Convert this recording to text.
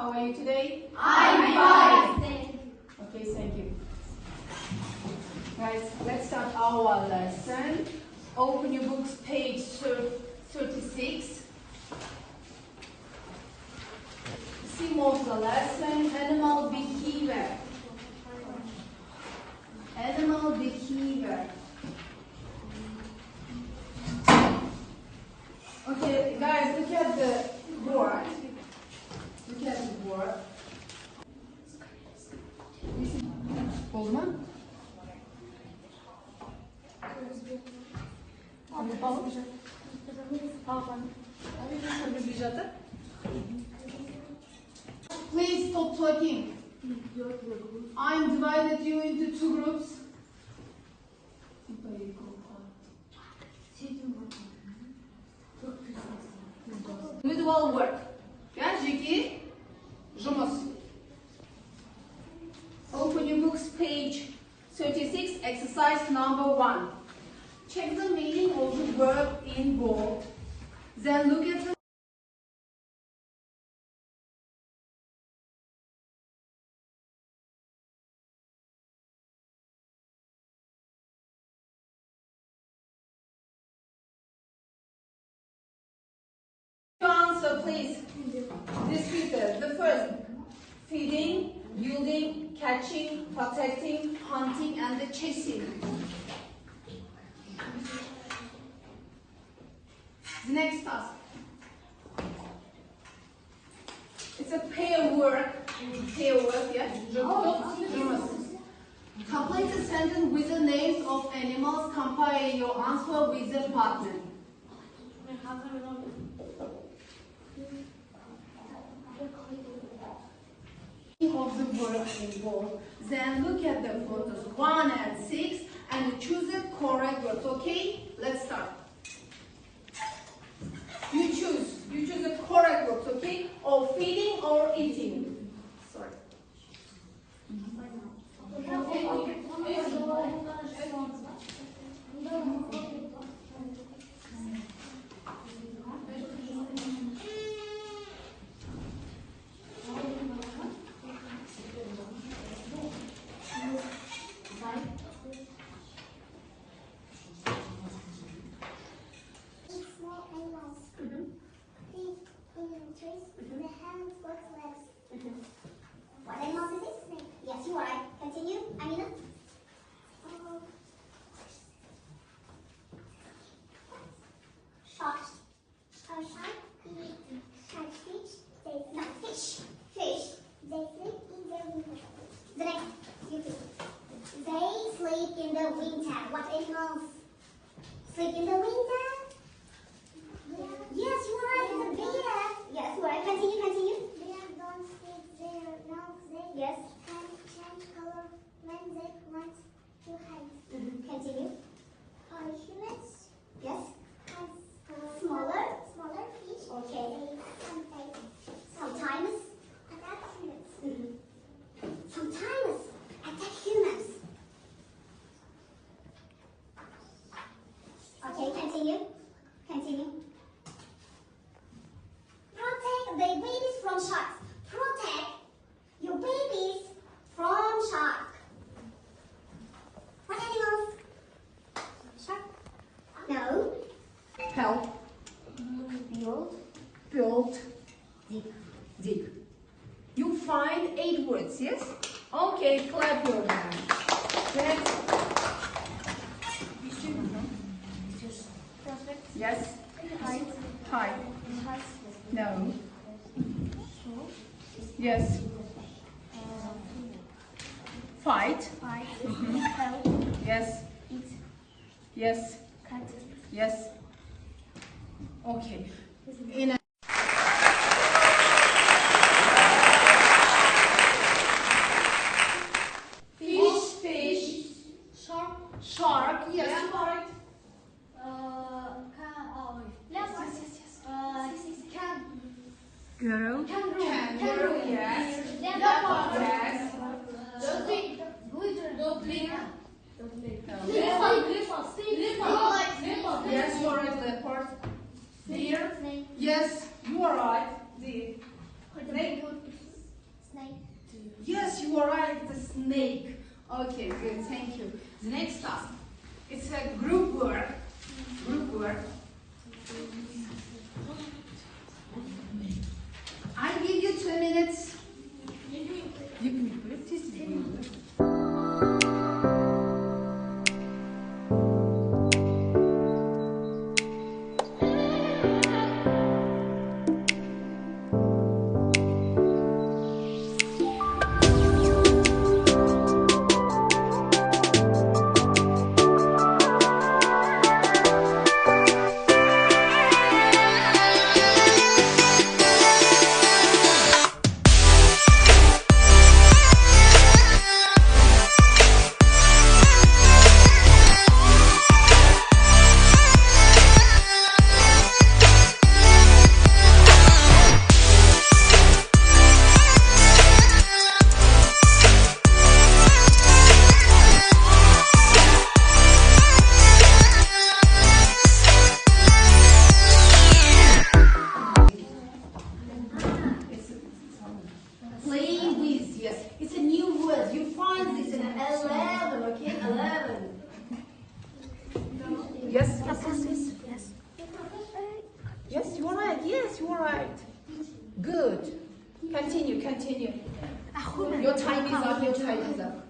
How are you today? I'm fine. Okay, thank you. Guys, let's start our lesson. Open your books, page 36. Theme of the lesson, animal behavior. Animal behavior. Okay, guys, look at the board. Look at the board. Oldu mu? Please stop talking. I'm divided you into two groups. Individual work. Жеке жұмыс. Open your books, page 36, exercise number 1. Check the meaning of the verb in bold. Then look at the answer, please. This Peter. The first, feeding, building, catching, protecting, hunting, and the chasing. The next task. It's a pair work. Yes? Complete a sentence with the names of animals. Compare your answer with the partner. Of the word involved. Then look at the photos 1 and 6 and choose the correct words. Okay? Let's start. You choose the correct words, okay? Or feeding or eating. Sorry. What animal is this? Snake. Yes, you are right. Continue, Amina. Shark. Shark eat fish. No, fish. Fish. They sleep in the winter. The next, you pick. They sleep in the winter. What animals sleep in the winter? Yes, you are right. It's a bear. Yes, you are right. Continue. Bear don't sleep there. No, they can change color when they want to hide. Continue. Humans. Yes. Smaller fish. Okay. Sometimes attack humans. Sometimes attack humans. Okay, continue. Protect the babies from sharks. Protect your babies from sharks. What animals? Shark? No. Help. Build. Dig. You find 8 words, yes? Okay, clap your hands. Next. Yes. Hide. No. Yes. Fight. Help. Yes. Eat. Yes. Cut. Yes. Okay. In a fish. Shark. Yes, you are right. Girl. Kangaroo. Yes. Leopard. Yes. Yes, you are right. Leopard. Deer. Yes, you are right. Deer. Snake. you are right. It's a snake. Okay, good. Thank you. The next task. It's a group work. Group work. I give you 2 minutes. You can put it this way. Playing with, yes. It's a new word. You find this in 11, okay? 11. Yes, yes, yes, yes. Yes, yes, you are right. Yes, you are right. Good. Continue, continue. Your time is up, your time is up.